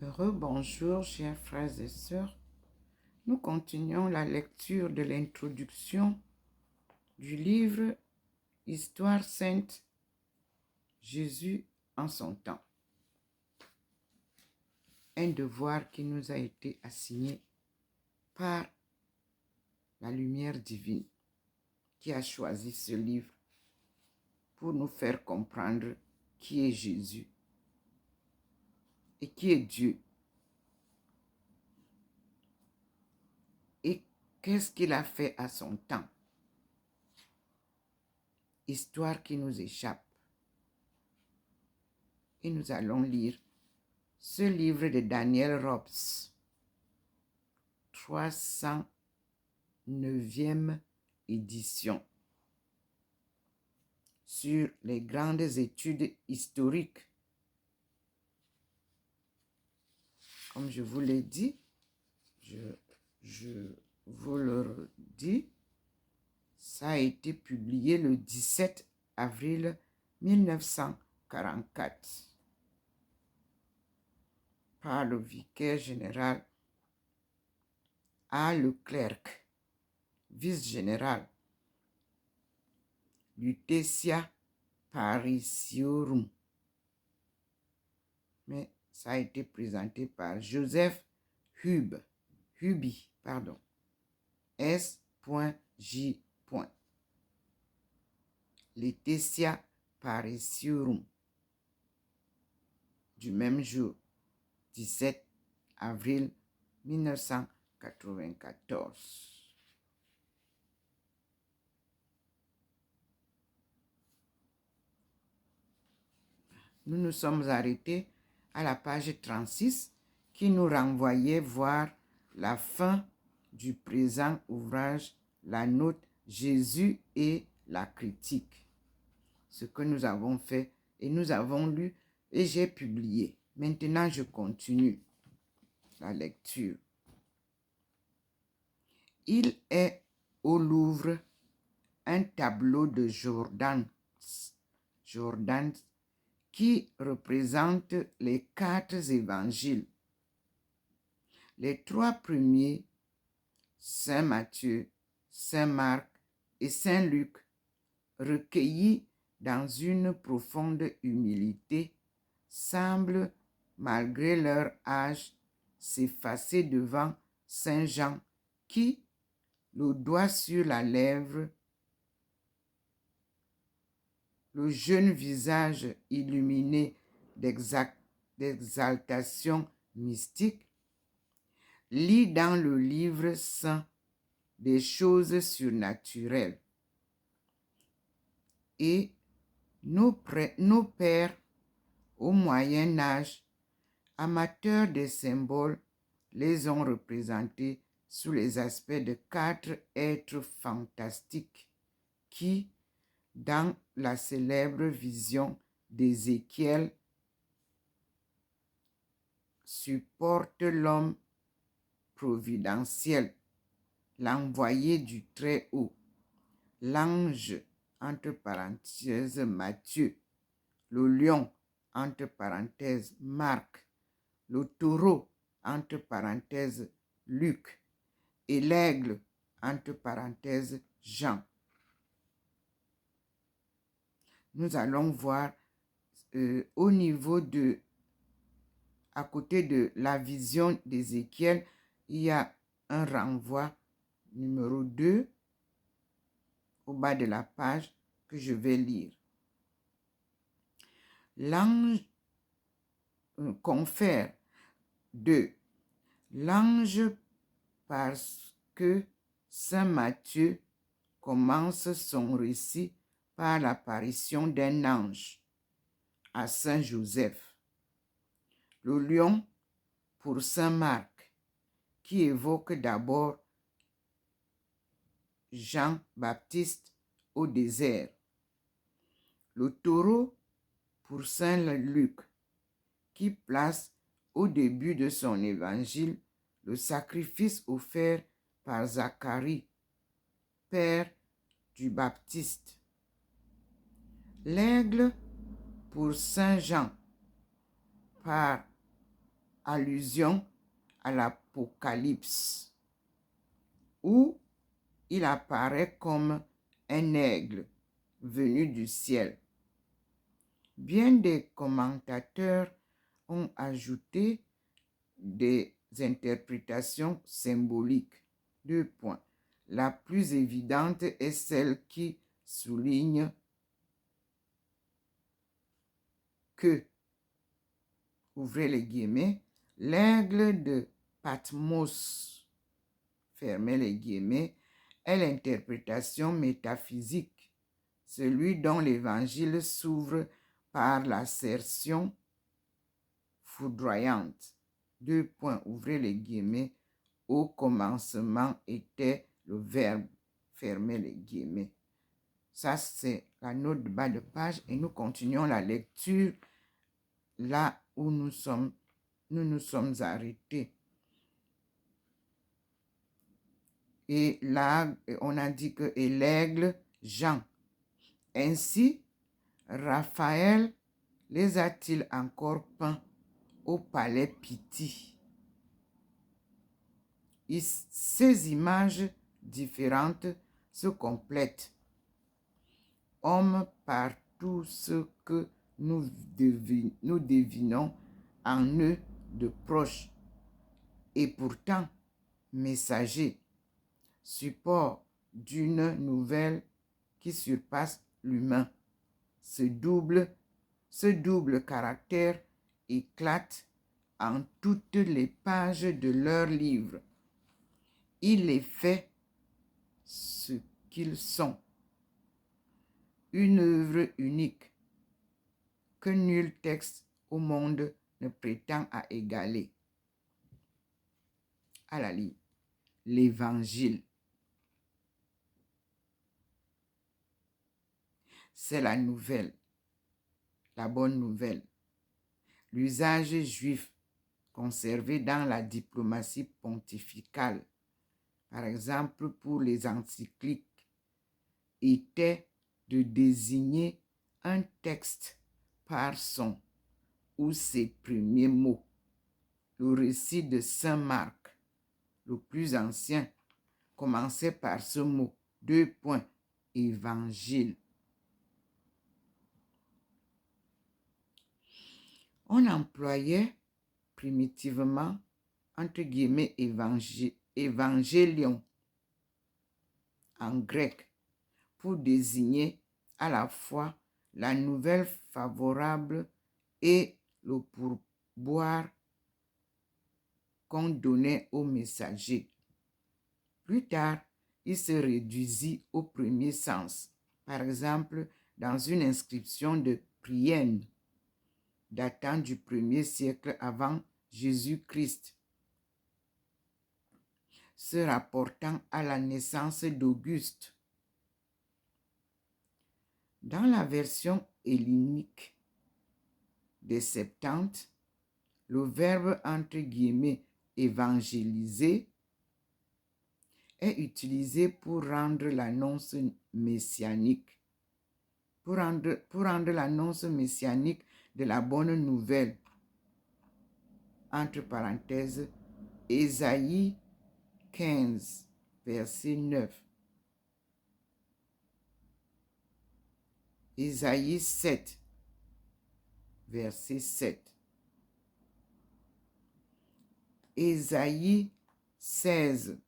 Bonjour, chers frères et sœurs. Nous continuons la lecture de l'introduction du livre Histoire sainte, Jésus en son temps. Un devoir qui nous a été assigné par la lumière divine qui a choisi ce livre pour nous faire comprendre qui est Jésus et qui est Dieu. Et qu'est-ce qu'il a fait à son temps? Histoire qui nous échappe. Et nous allons lire ce livre de Daniel Robs, 309e édition, sur les grandes études historiques. Comme je vous l'ai dit, je vous le redis, ça a été publié le 17 avril 1944 par le vicaire général A. Leclerc, vice-général Lutetia Parisiorum. Mais ça a été présenté par Joseph Huby, S.J. Lutetia Parisiorum, du même jour, 17 avril 1994. Nous nous sommes arrêtés à la page 36 qui nous renvoyait voir la fin du présent ouvrage, la note Jésus et la critique. Ce que nous avons fait et nous avons lu et j'ai publié. Maintenant, je continue la lecture. Il est au Louvre un tableau de Jordanes qui représente les 4 évangiles. Les 3 premiers, Saint Matthieu, Saint Marc et Saint Luc, recueillis dans une profonde humilité, semblent, malgré leur âge, s'effacer devant Saint Jean qui, le doigt sur la lèvre, le jeune visage illuminé d'exaltation mystique, lit dans le livre saint des choses surnaturelles. Et nos pères, au Moyen Âge, amateurs des symboles, les ont représentés sous les aspects de 4 êtres fantastiques qui, dans la célèbre vision d'Ézéchiel, supportent l'homme providentiel, l'envoyé du Très-Haut, l'ange, entre parenthèses, Matthieu, le lion, entre parenthèses, Marc, le taureau, entre parenthèses, Luc, et l'aigle, entre parenthèses, Jean. Nous allons voir au niveau de, à côté de la vision d'Ézéchiel, il y a un renvoi numéro 2 au bas de la page que je vais lire. L'ange confère de l'ange parce que Saint Matthieu commence son récit par l'apparition d'un ange à Saint Joseph. Le lion pour Saint Marc, qui évoque d'abord Jean-Baptiste au désert. Le taureau pour Saint Luc, qui place au début de son évangile le sacrifice offert par Zacharie, père du Baptiste. L'aigle pour Saint Jean, par allusion à l'Apocalypse, où il apparaît comme un aigle venu du ciel. Bien des commentateurs ont ajouté des interprétations symboliques. 2 points. La plus évidente est celle qui souligne que, ouvrez les guillemets, l'aigle de Patmos, fermez les guillemets, est l'interprétation métaphysique, celui dont l'évangile s'ouvre par l'assertion foudroyante. 2 points, ouvrez les guillemets, au commencement était le Verbe, fermez les guillemets. Ça, c'est la note de bas de page et nous continuons la lecture là où nous nous sommes arrêtés. Et là, on a dit que et l'aigle Jean. Ainsi, Raphaël les a-t-il encore peints au palais Pitti? Ces images différentes se complètent. Hommes par tout ce que nous devinons en eux de proches, et pourtant messagers, support d'une nouvelle qui surpasse l'humain. Ce double caractère éclate en toutes les pages de leur livre. Il les fait ce qu'ils sont. Une œuvre unique que nul texte au monde ne prétend à égaler. À la ligne, l'Évangile. C'est la nouvelle, la bonne nouvelle. L'usage juif conservé dans la diplomatie pontificale, par exemple pour les encycliques, était de désigner un texte par son ou ses premiers mots. Le récit de Saint Marc, le plus ancien, commençait par ce mot, 2 points, évangile. On employait primitivement, entre guillemets, évangélion en grec pour désigner à la fois la nouvelle favorable et le pourboire qu'on donnait au messager. Plus tard, il se réduisit au premier sens. Par exemple, dans une inscription de Prienne, datant du 1er siècle avant Jésus-Christ, se rapportant à la naissance d'Auguste. Dans la version hellénique des Septante, le verbe entre guillemets évangéliser est utilisé pour rendre l'annonce messianique, pour rendre l'annonce messianique de la bonne nouvelle. Entre parenthèses, Ésaïe 15, verset 9. Ésaïe 7, verset 7. Ésaïe 16,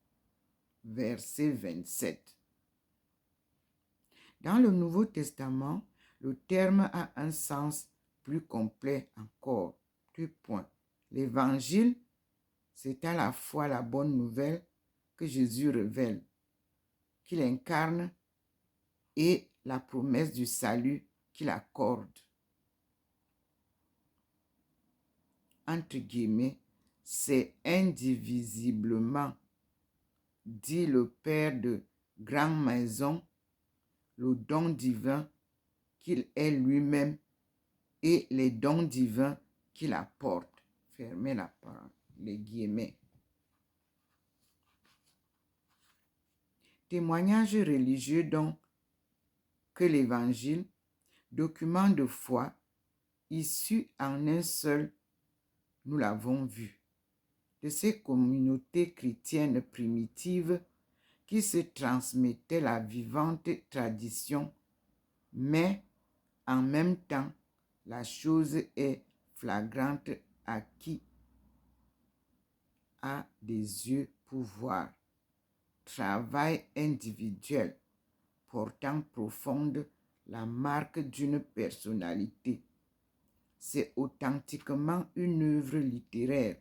verset 27. Dans le Nouveau Testament, le terme a un sens plus complet encore. 2 points. L'évangile, c'est à la fois la bonne nouvelle que Jésus révèle, qu'il incarne, et la promesse du salut qu'il accorde. Entre guillemets, c'est indivisiblement, dit le père de Grande Maison, le don divin qu'il est lui-même et les dons divins qu'il apporte. Fermez les guillemets. Témoignage religieux donc que l'Évangile, document de foi issu en un seul nous l'avons vu, de ces communautés chrétiennes primitives qui se transmettaient la vivante tradition, mais en même temps, la chose est flagrante à qui a des yeux pour voir. Travail individuel portant profonde la marque d'une personnalité. C'est authentiquement une œuvre littéraire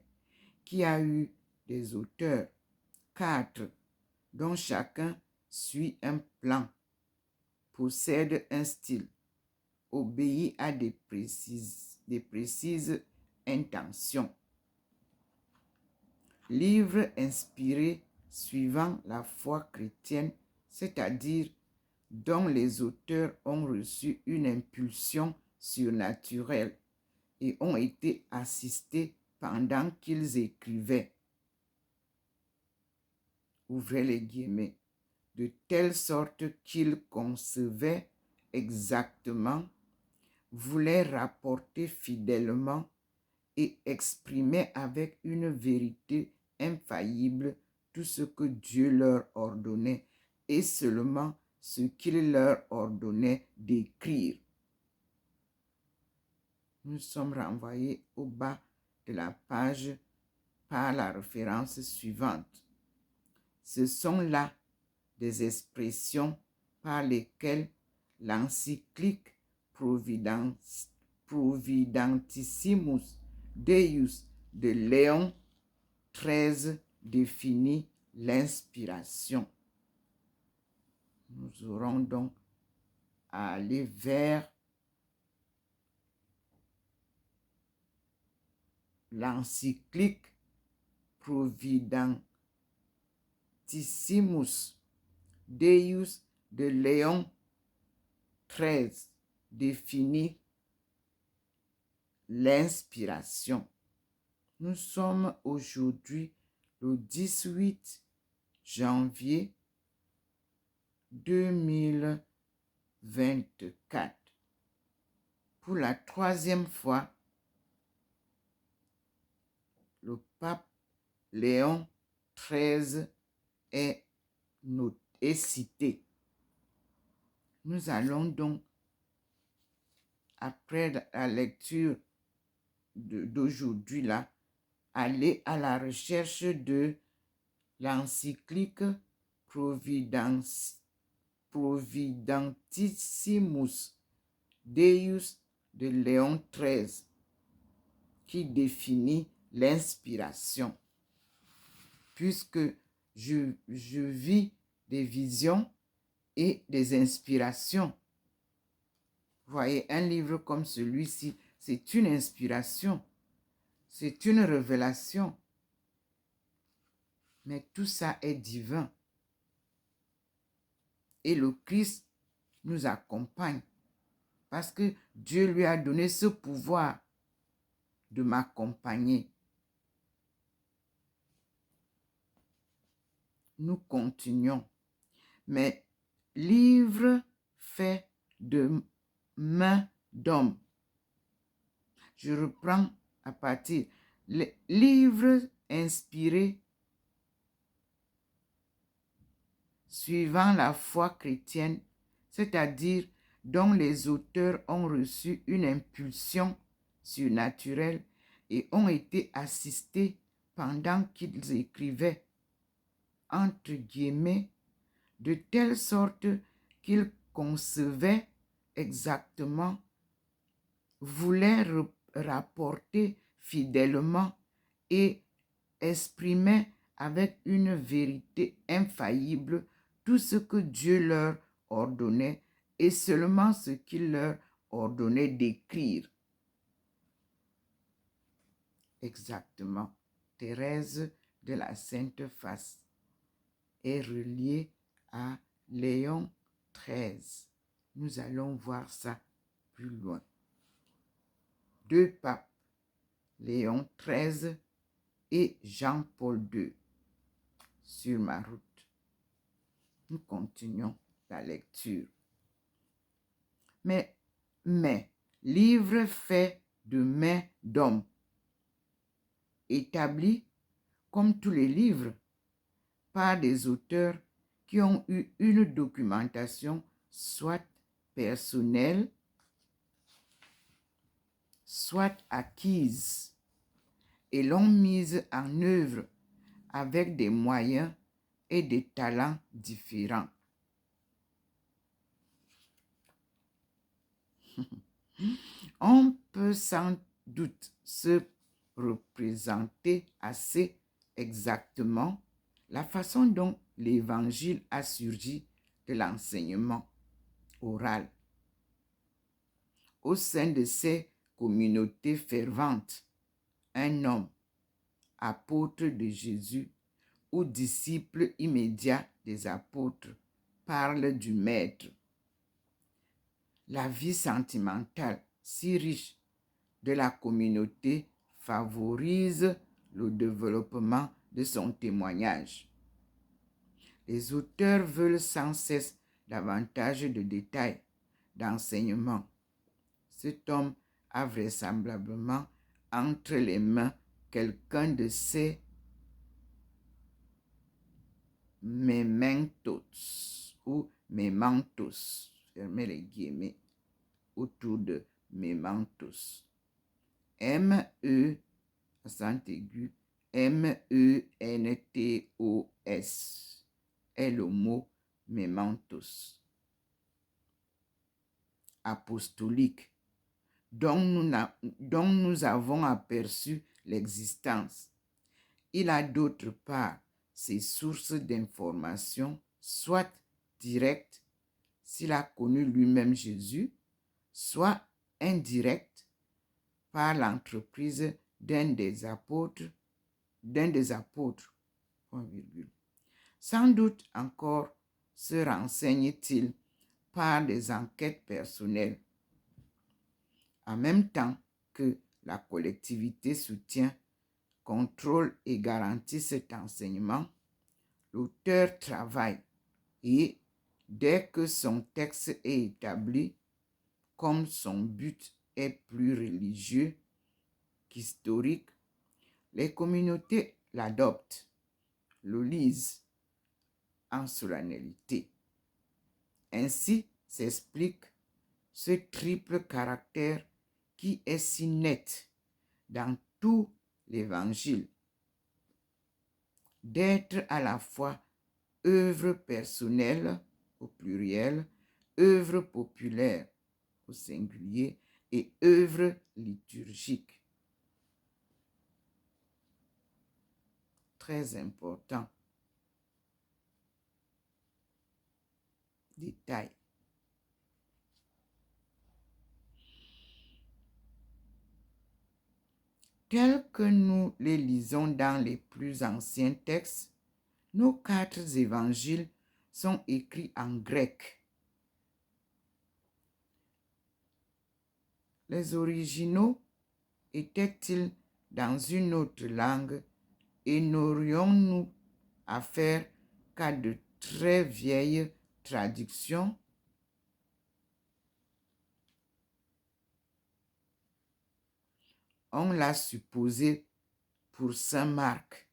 qui a eu des auteurs, 4, dont chacun suit un plan, possède un style, obéit à des précises intentions. Livre inspiré suivant la foi chrétienne, c'est-à-dire dont les auteurs ont reçu une impulsion surnaturelle et ont été assistés pendant qu'ils écrivaient. Ouvrez les guillemets. De telle sorte qu'ils concevaient exactement, voulaient rapporter fidèlement et exprimer avec une vérité infaillible tout ce que Dieu leur ordonnait et seulement ce qu'il leur ordonnait d'écrire. Nous sommes renvoyés au bas de la page par la référence suivante. Ce sont là des expressions par lesquelles l'encyclique Providentissimus Deus de Léon XIII définit l'inspiration. Nous aurons donc à aller vers l'encyclique Providentissimus Deus de Léon XIII définit l'inspiration. Nous sommes aujourd'hui le 18 janvier 2024. Pour la 3e fois, le pape Léon XIII est cité. Nous allons donc, après la lecture d'aujourd'hui là, aller à la recherche de l'encyclique Providentissimus Deus de Léon XIII qui définit l'inspiration. Puisque je vis des visions et des inspirations. Voyez, un livre comme celui-ci, c'est une inspiration, c'est une révélation. Mais tout ça est divin. Et le Christ nous accompagne parce que Dieu lui a donné ce pouvoir de m'accompagner. Nous continuons. Mais livre fait de main d'homme. Je reprends à partir. Les livres inspirés suivant la foi chrétienne, c'est-à-dire dont les auteurs ont reçu une impulsion surnaturelle et ont été assistés pendant qu'ils écrivaient, entre guillemets, de telle sorte qu'ils concevaient exactement, voulaient rapporter fidèlement et exprimer avec une vérité infaillible tout ce que Dieu leur ordonnait et seulement ce qu'il leur ordonnait d'écrire. Exactement. Thérèse de la Sainte Face est reliée à Léon XIII. Nous allons voir ça plus loin. 2 papes, Léon XIII et Jean-Paul II, sur ma route. Nous continuons la lecture. Mais livre fait de main d'homme. établi, comme tous les livres, par des auteurs qui ont eu une documentation soit personnelle, soit acquise, et l'ont mise en œuvre avec des moyens et des talents différents. On peut sans doute se représenter assez exactement la façon dont l'Évangile a surgi de l'enseignement oral. Au sein de ces communautés ferventes, un homme, apôtre de Jésus ou disciple immédiat des apôtres, parle du Maître. La vie sentimentale si riche de la communauté favorise le développement de son témoignage. Les auteurs veulent sans cesse davantage de détails, d'enseignements. Cet homme a vraisemblablement entre les mains quelqu'un de ces mementos ou mementos, fermez les guillemets autour de mementos. M-E, accent aigu, M-E-N-T-O-S est le mot mementos. Apostolique, dont nous avons aperçu l'existence. Il a d'autre part ses sources d'information, soit directes, s'il a connu lui-même Jésus, soit indirectes, par l'entreprise d'un des apôtres, Sans doute encore se renseigne-t-il par des enquêtes personnelles. En même temps que la collectivité soutient, contrôle et garantit cet enseignement, l'auteur travaille et, dès que son texte est établi, comme son but est plus religieux qu'historique, les communautés l'adoptent, le lisent en solennité. Ainsi s'explique ce triple caractère qui est si net dans tout l'Évangile, d'être à la fois œuvre personnelle au pluriel, œuvre populaire au singulier et œuvre liturgique. Très important. Détail. Tels que nous les lisons dans les plus anciens textes, nos 4 évangiles sont écrits en grec. Les originaux étaient-ils dans une autre langue et n'aurions-nous affaire qu'à de très vieilles traductions? On l'a supposé pour saint Marc,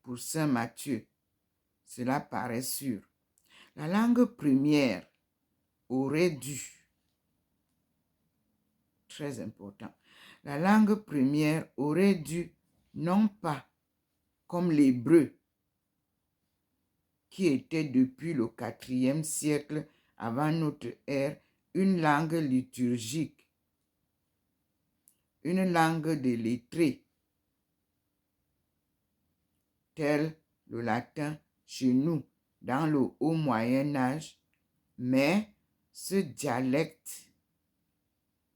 pour saint Matthieu. Cela paraît sûr. La langue première aurait dû, très important, la langue première aurait dû, non pas comme l'hébreu, qui était depuis le IVe siècle avant notre ère une langue liturgique, une langue des lettrés, tel le latin chez nous dans le haut Moyen Âge, mais ce dialecte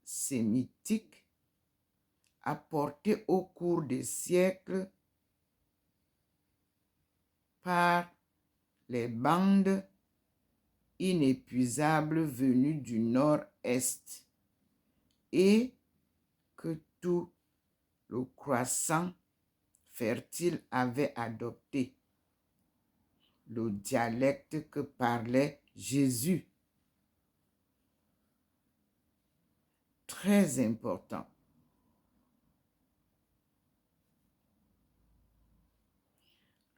sémitique apporté au cours des siècles par les bandes inépuisables venues du nord-est et que tout le croissant fertile avait adopté, le dialecte que parlait Jésus. Très important.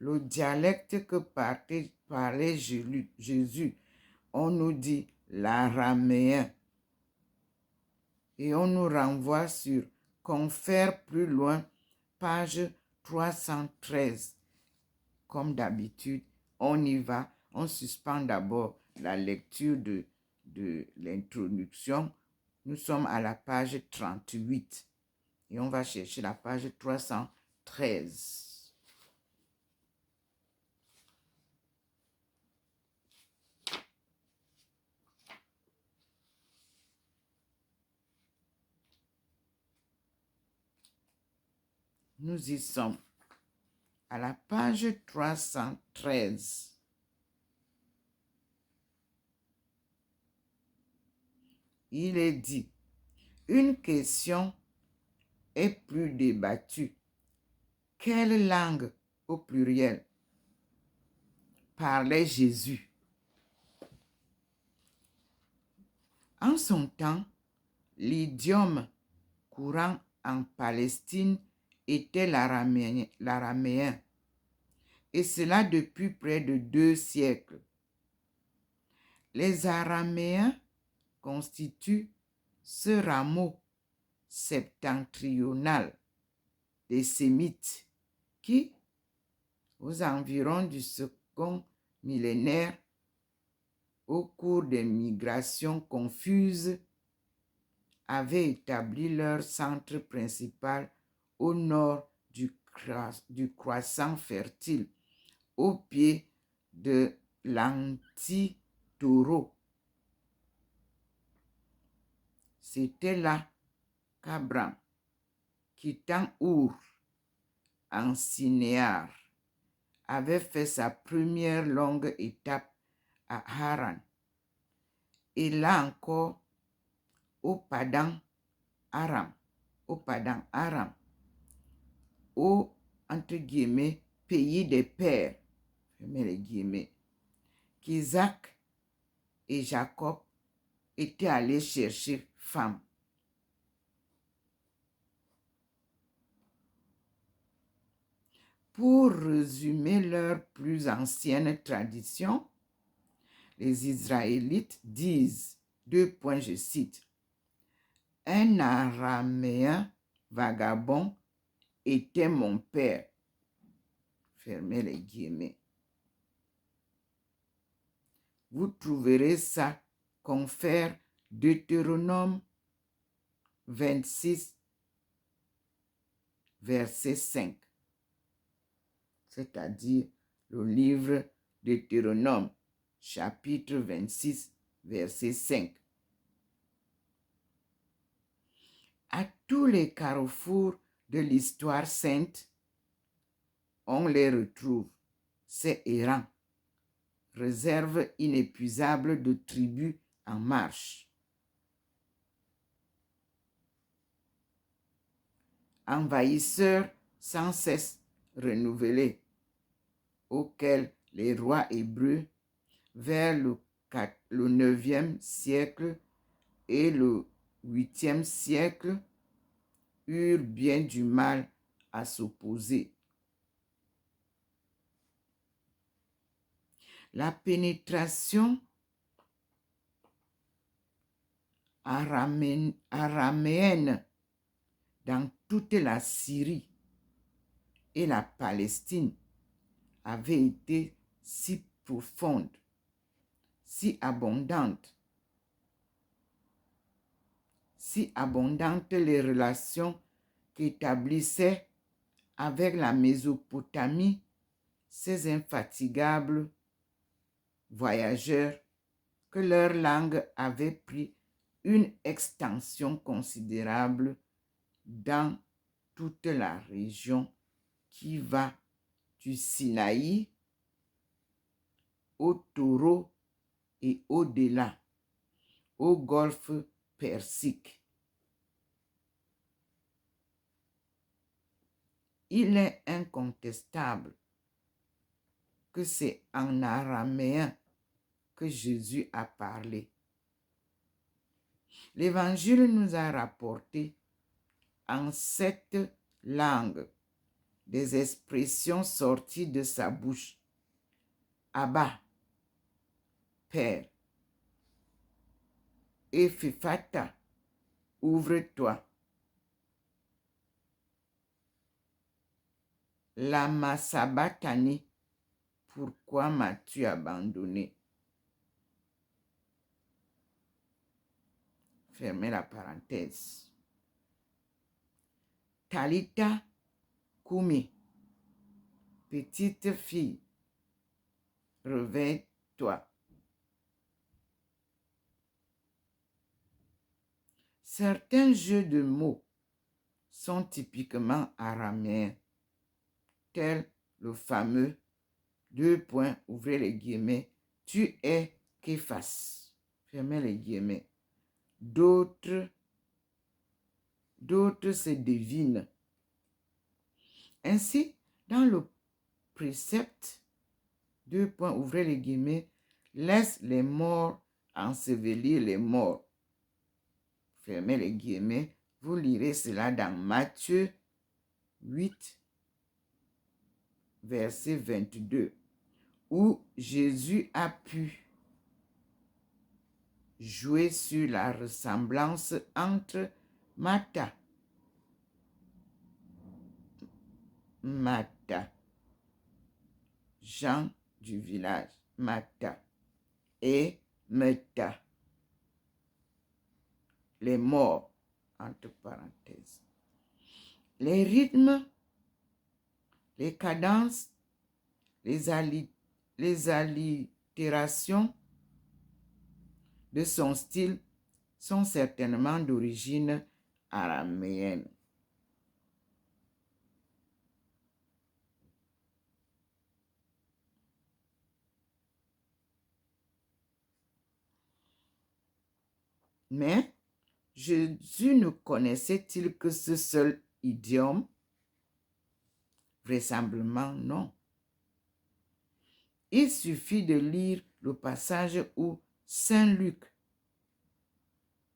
le dialecte que parlait Jésus, on nous dit l'araméen. Et on nous renvoie sur Confère plus loin, page 313. Comme d'habitude, on y va. On suspend d'abord la lecture de l'introduction. Nous sommes à la page 38 et on va chercher la page 313. Nous y sommes à la page 313. Il est dit, une question est plus débattue. Quelle langue, au pluriel, parlait Jésus? En son temps, l'idiome courant en Palestine était l'araméen, et cela depuis près de 2 siècles. Les araméens constituent ce rameau septentrional des Sémites qui, aux environs du second millénaire, au cours des migrations confuses, avaient établi leur centre principal au nord du croissant fertile, au pied de l'Anti-Taureau. C'était là qu'Abraham, quittant Our en Sinéar, avait fait sa première longue étape à Haran. Et là encore, au Padan Aram, au, entre guillemets, pays des pères, fermez les guillemets, qu'Isaac et Jacob étaient allés chercher femme. Pour résumer leur plus ancienne tradition, les Israélites disent, je cite, un araméen vagabond était mon père. Fermez les guillemets. Vous trouverez ça, Confère Deutéronome 26, verset 5. C'est-à-dire le livre Deutéronome, chapitre 26, verset 5. À tous les carrefours de l'histoire sainte, on les retrouve, ces errants, réserve inépuisable de tribus en marche. Envahisseurs sans cesse renouvelés, auxquels les rois hébreux, vers le 9e siècle et le 8e siècle, eurent bien du mal à s'opposer. La pénétration araméenne dans toute la Syrie et la Palestine avait été si profonde, si abondantes les relations qu'établissaient avec la Mésopotamie ces infatigables voyageurs, que leur langue avait pris une extension considérable dans toute la région qui va du Sinaï au Taureau et au-delà, au golfe Persique. Il est incontestable que c'est en araméen que Jésus a parlé. L'Évangile nous a rapporté en cette langue des expressions sorties de sa bouche. Abba, Père. Ephphata, ouvre-toi. Lama sabachthani, pourquoi m'as-tu abandonné? Fermez la parenthèse. Talita Kumi, petite fille, réveille-toi. Certains jeux de mots sont typiquement araméens, tels le fameux ouvrez les guillemets, tu es Képhas, fermez les guillemets. D'autres se devinent. Ainsi, dans le précepte, ouvrez les guillemets, laisse les morts ensevelir les morts. Fermez les guillemets, vous lirez cela dans Matthieu 8, verset 22, où Jésus a pu jouer sur la ressemblance entre Martha, Jean du village, Martha, et Martha, les morts, entre parenthèses. Les rythmes, les cadences, les allitérations de son style sont certainement d'origine araméenne. Mais Jésus ne connaissait-il que ce seul idiome? Vraisemblablement non. Il suffit de lire le passage où Saint Luc,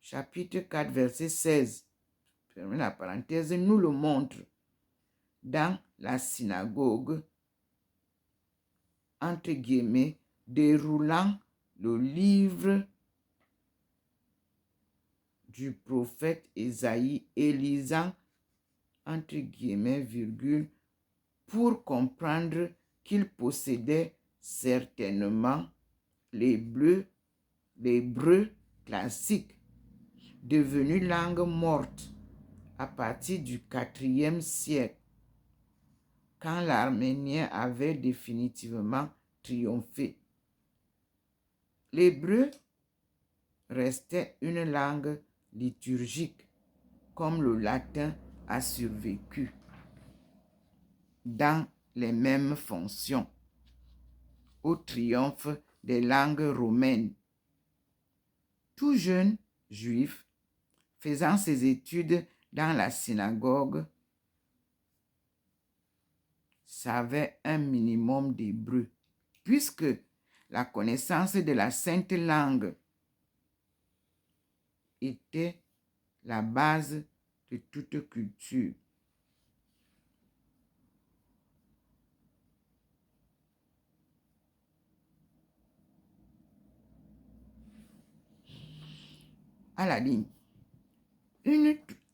chapitre 4, verset 16, fermez la parenthèse, nous le montre dans la synagogue, entre guillemets, déroulant le livre du prophète Ésaïe et lisant, entre guillemets, virgule, pour comprendre qu'il possédait certainement l'hébreu classique, devenu langue morte à partir du IVe siècle, quand l'arménien avait définitivement triomphé. L'hébreu restait une langue liturgique, comme le latin a survécu dans les mêmes fonctions au triomphe des langues romaines. Tout jeune juif faisant ses études dans la synagogue savait un minimum d'hébreu, puisque la connaissance de la sainte langue était la base de toute culture. À la ligne.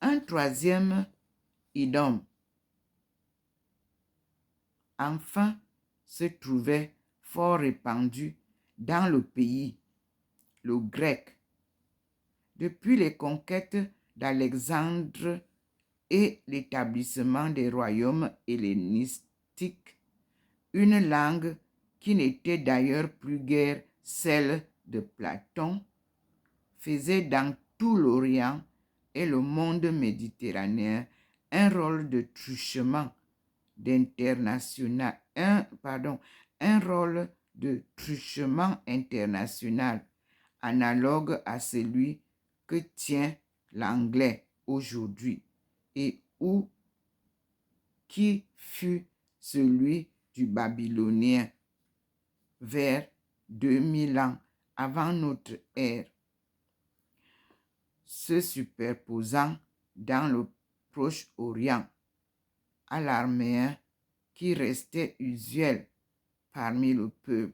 Un troisième idiome, enfin, se trouvait fort répandu dans le pays, le grec. Depuis les conquêtes d'Alexandre et l'établissement des royaumes hellénistiques, une langue qui n'était d'ailleurs plus guère celle de Platon, faisait dans tout l'Orient et le monde méditerranéen un rôle de truchement international, analogue à celui que tient l'anglais aujourd'hui et qui fut celui du babylonien vers 2000 ans avant notre ère, se superposant dans le Proche-Orient à l'araméen qui restait usuel parmi le peuple.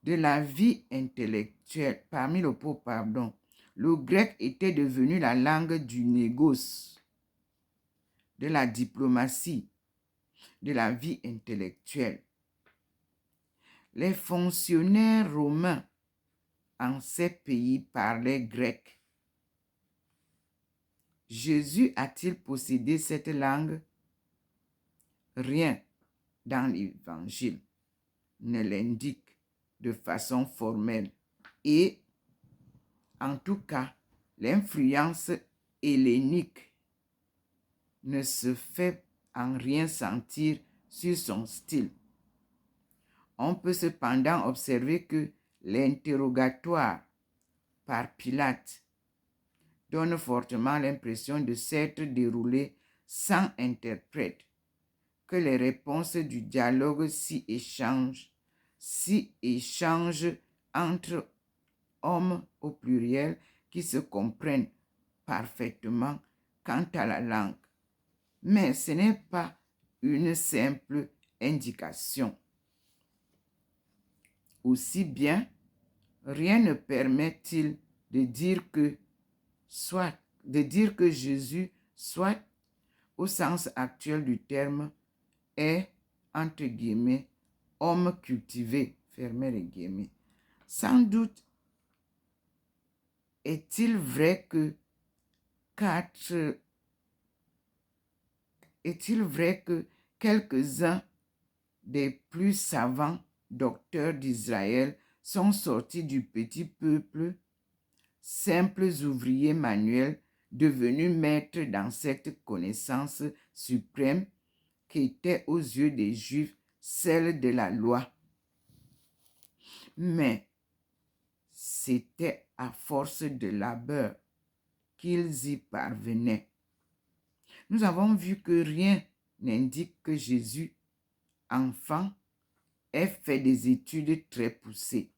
De la vie intellectuelle, parmi le peuple, pardon, le grec était devenu la langue du négoce, de la diplomatie, de la vie intellectuelle. Les fonctionnaires romains en ces pays parlaient grec. Jésus a-t-il possédé cette langue? Rien dans l'Évangile ne l'indique de façon formelle. Et, en tout cas, l'influence hellénique ne se fait en rien sentir sur son style. On peut cependant observer que l'interrogatoire par Pilate donne fortement l'impression de s'être déroulé sans interprète, que les réponses du dialogue s'y échangent entre hommes au pluriel qui se comprennent parfaitement quant à la langue. Mais ce n'est pas une simple indication. Aussi bien, rien ne permet-il de dire que Jésus, soit au sens actuel du terme, est, entre guillemets, homme cultivé, fermez les guillemets. Sans doute est-il vrai que quelques-uns des plus savants docteurs d'Israël sont sortis du petit peuple, simples ouvriers manuels devenus maîtres dans cette connaissance suprême qui était aux yeux des Juifs celle de la loi. Mais c'était à force de labeur qu'ils y parvenaient. Nous avons vu que rien n'indique que Jésus, enfant, ait fait des études très poussées.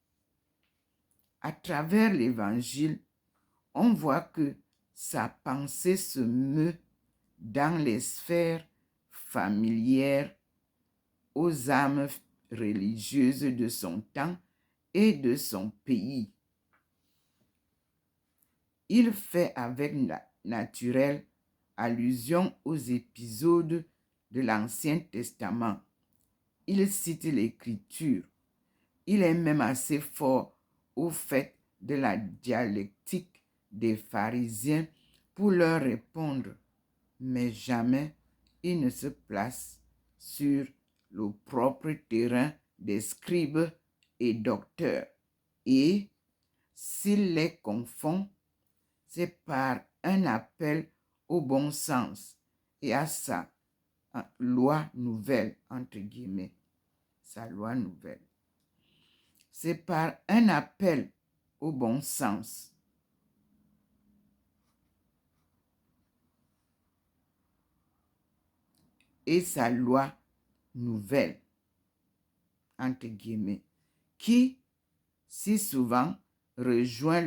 À travers l'Évangile, on voit que sa pensée se meut dans les sphères familières aux âmes religieuses de son temps et de son pays. Il fait avec naturel allusion aux épisodes de l'Ancien Testament. Il cite l'Écriture. Il est même assez fort au fait de la dialectique des pharisiens pour leur répondre, mais jamais il ne se place sur le propre terrain des scribes et docteurs. Et s'il les confond, c'est par un appel au bon sens et à sa loi nouvelle, entre guillemets, sa loi nouvelle. C'est par un appel au bon sens et sa loi nouvelle, entre guillemets, qui, si souvent, rejoint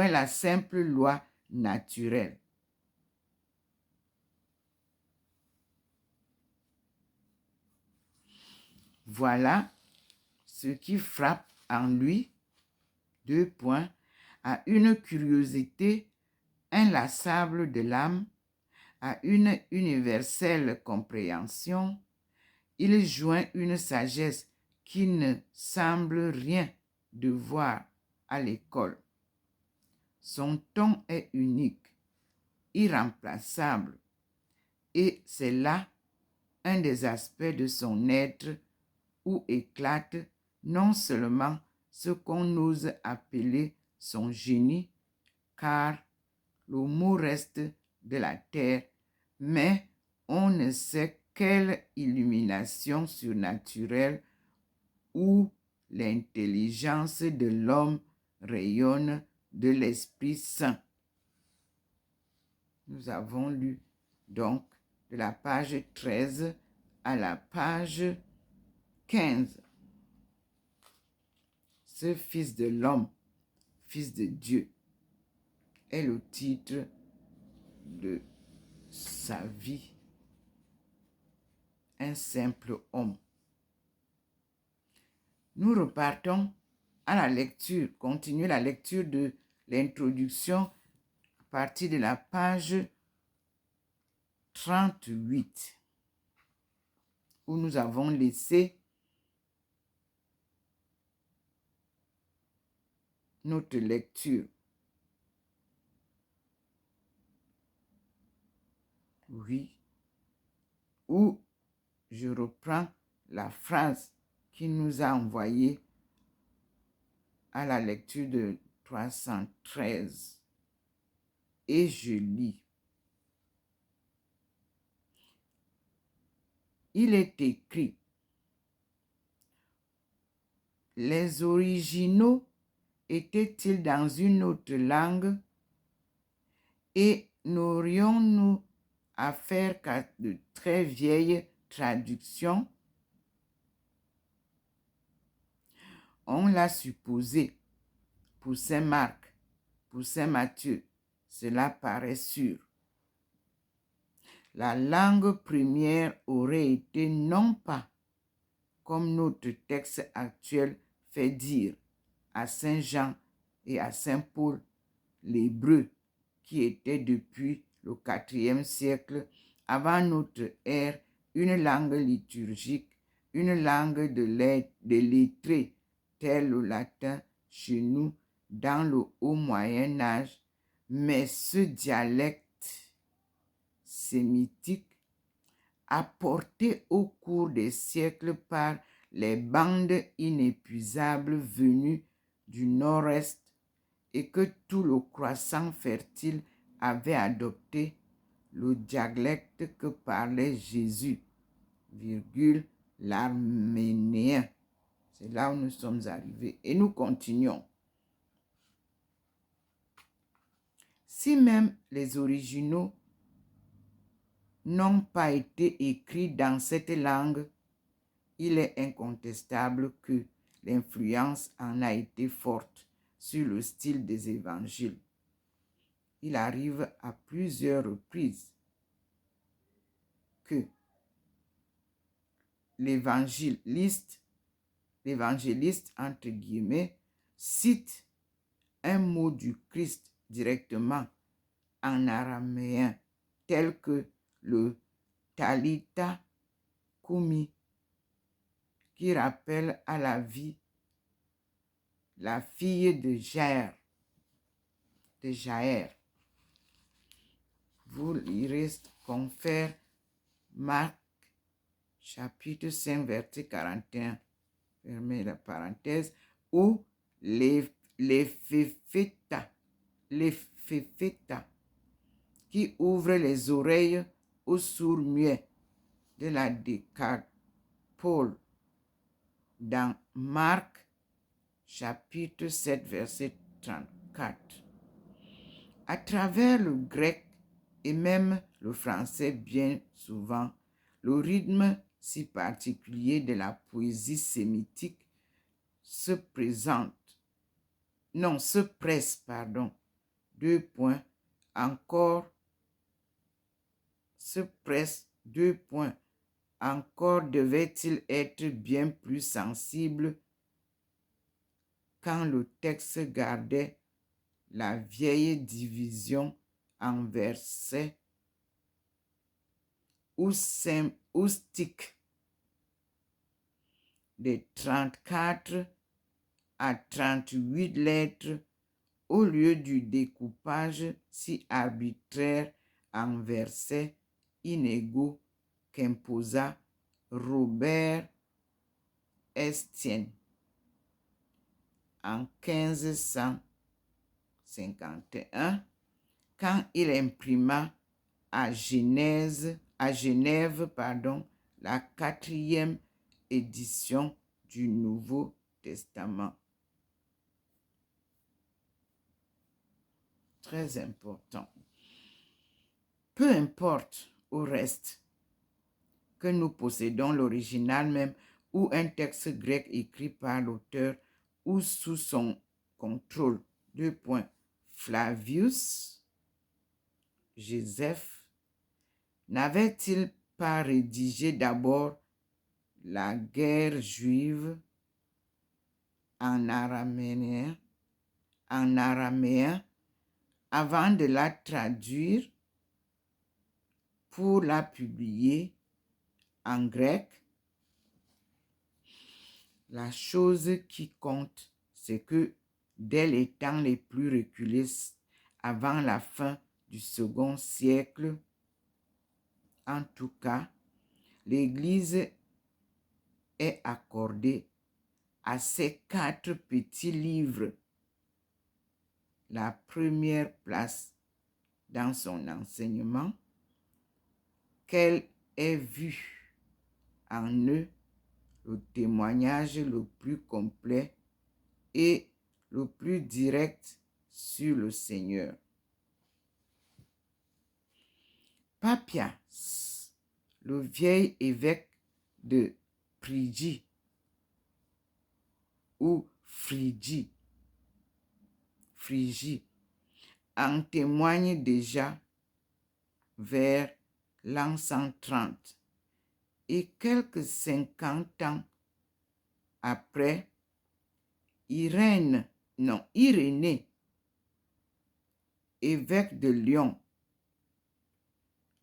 la simple loi naturelle. Voilà ce qui frappe en lui, à une curiosité inlassable de l'âme, à une universelle compréhension, il joint une sagesse qui ne semble rien devoir à l'école. Son ton est unique, irremplaçable, et c'est là un des aspects de son être où éclate non seulement ce qu'on ose appeler son génie, car le mot reste de la terre, mais on ne sait quelle illumination surnaturelle où l'intelligence de l'homme rayonne de l'Esprit Saint. Nous avons lu donc de la page 13 à la page 15. Ce Fils de l'homme, Fils de Dieu, est le titre de sa vie, un simple homme. Nous repartons à la lecture, continuons la lecture de l'introduction à partir de la page 38, où nous avons laissé notre lecture. Oui, où je reprends la phrase qui nous a envoyé à la lecture de 313. Et je lis. Il est écrit, les originaux étaient-ils dans une autre langue et n'aurions-nous affaire qu'à de très vieilles traductions? On l'a supposé pour saint Marc, pour saint Matthieu, cela paraît sûr. La langue première aurait été non pas, comme notre texte actuel fait dire, à saint Jean et à saint Paul, l'hébreu, qui était depuis le IVe siècle avant notre ère une langue liturgique, une langue de lettrés, tel le latin chez nous dans le haut Moyen Âge, mais ce dialecte sémitique apporté au cours des siècles par les bandes inépuisables venues du nord-est et que tout le croissant fertile avait adopté, le dialecte que parlait Jésus, l'araméen. C'est là où nous sommes arrivés. Et nous continuons. Si même les originaux n'ont pas été écrits dans cette langue, il est incontestable que l'influence en a été forte sur le style des évangiles. Il arrive à plusieurs reprises que l'évangéliste, entre guillemets, cite un mot du Christ directement en araméen, tel que le Talitha Kumi, qui rappelle à la vie la fille de Jaër. Vous lirez confère Marc chapitre 5 verset 41, fermez la parenthèse, où les Féphétas qui ouvrent les oreilles aux sourds muets de la Décapole dans Marc chapitre 7 verset 34. À travers le grec et même le français bien souvent, le rythme si particulier de la poésie sémitique se presse, encore devait-il être bien plus sensible quand le texte gardait la vieille division en versets ou stick de 34 à 38 lettres au lieu du découpage si arbitraire en versets inégaux qu'imposa Robert Estienne en 1551 quand il imprima à Genève, la 4e édition du Nouveau Testament. Très important. Peu importe au reste que nous possédons l'original même ou un texte grec écrit par l'auteur ou sous son contrôle. Flavius Joseph n'avait-il pas rédigé d'abord la guerre juive en araméen avant de la traduire pour la publier en grec? La chose qui compte, c'est que dès les temps les plus reculés, avant la fin du second siècle, en tout cas, l'Église est accordée à ces 4 petits livres la première place dans son enseignement, qu'elle ait vu en eux le témoignage le plus complet et le plus direct sur le Seigneur. Papias, le vieil évêque de Phrygie ou Phrygie, en témoigne déjà vers l'an 130 et quelques 50 ans après, Irénée, évêque de Lyon,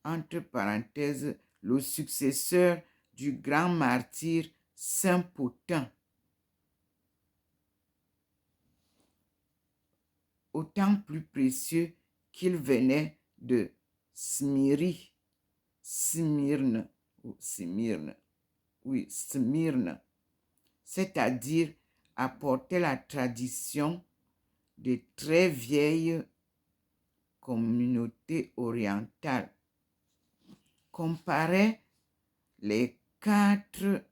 entre parenthèses, le successeur du grand martyr Saint Pothin, autant plus précieux qu'il venait de Smyrne, c'est-à-dire apporter la tradition de très vieilles communautés orientales. Comparait les 4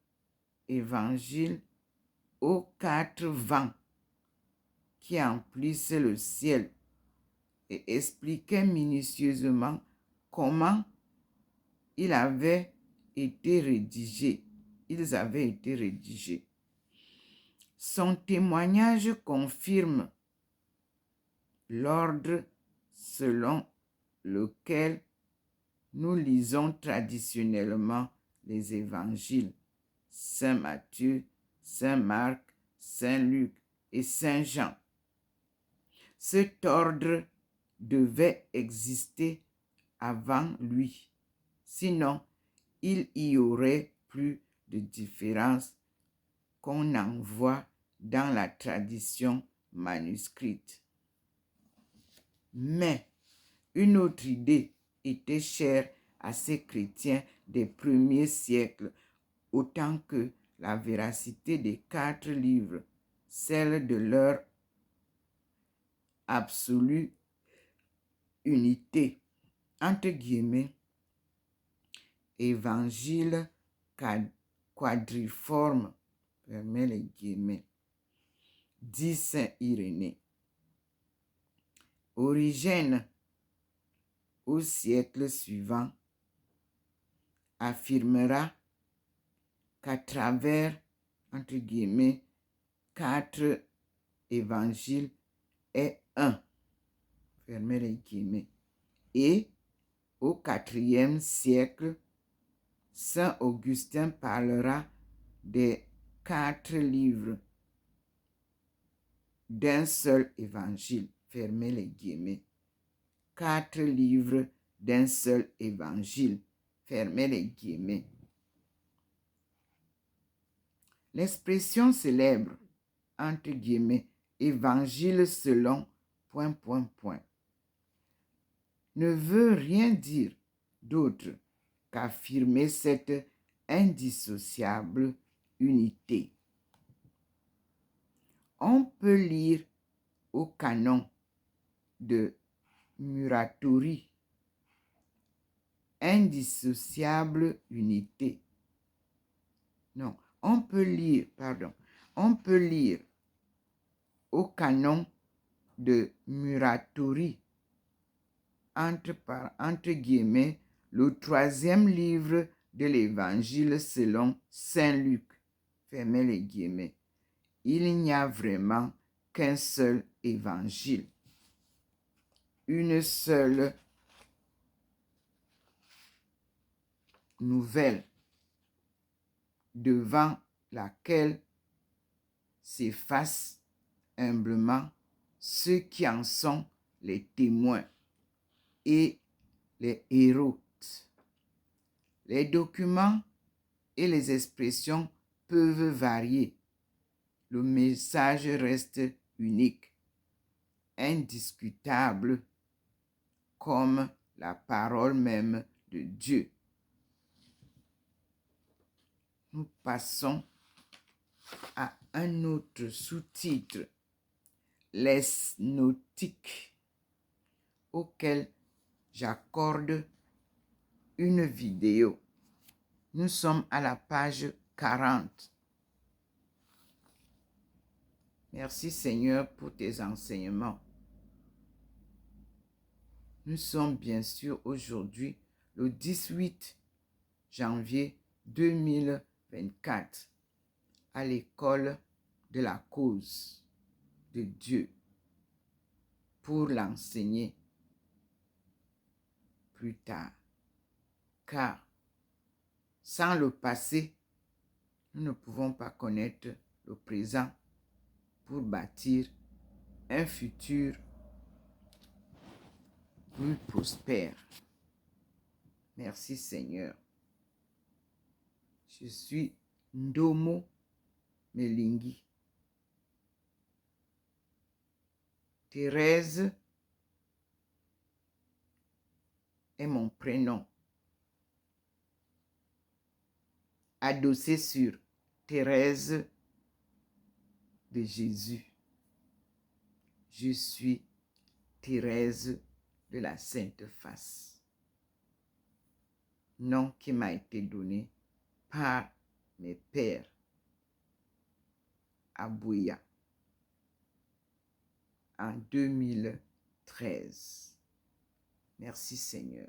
évangiles aux 4 vents qui emplissent le ciel et expliquait minutieusement comment ils avaient été rédigés. Son témoignage confirme l'ordre selon lequel nous lisons traditionnellement les évangiles: Saint Matthieu, Saint Marc, Saint Luc et Saint Jean. Cet ordre devait exister avant lui, sinon il y aurait plus de différence qu'on en voit dans la tradition manuscrite. Mais une autre idée était chère à ces chrétiens des premiers siècles, autant que la véracité des 4 livres, celle de leur absolue unité, entre guillemets, évangile quadriforme, fermez les guillemets, dit Saint Irénée. Origène, au siècle suivant, affirmera qu'à travers, entre guillemets, 4 évangiles est un, fermez les guillemets. Et au IVe siècle, Saint Augustin parlera des 4 livres d'un seul évangile, fermez les guillemets. 4 livres d'un seul évangile, fermez les guillemets. L'expression célèbre, entre guillemets, évangile selon ... ne veut rien dire d'autre qu'affirmer cette indissociable unité. On peut lire au canon de Muratori, indissociable unité. Non, on peut lire au canon de Muratori, entre guillemets, le 3e livre de l'évangile selon Saint Luc, fermez les guillemets. Il n'y a vraiment qu'un seul évangile, une seule nouvelle devant laquelle s'effacent humblement ceux qui en sont les témoins et les héros. Les documents et les expressions peuvent varier. Le message reste unique, indiscutable, comme la parole même de Dieu. Nous passons à un autre sous-titre, les nautiques, auquel j'accorde une vidéo. Nous sommes à la page 40. Merci Seigneur pour tes enseignements. Nous sommes bien sûr aujourd'hui le 18 janvier 2024 à l'école de la cause de Dieu pour l'enseigner plus tard. Car sans le passé, nous ne pouvons pas connaître le présent pour bâtir un futur plus prospère. Merci Seigneur. Je suis Ndomo Melingi. Thérèse est mon prénom. Adossé sur Thérèse de Jésus. Je suis Thérèse de la Sainte Face. Nom qui m'a été donné par mes pères à Bouya en 2013. Merci Seigneur.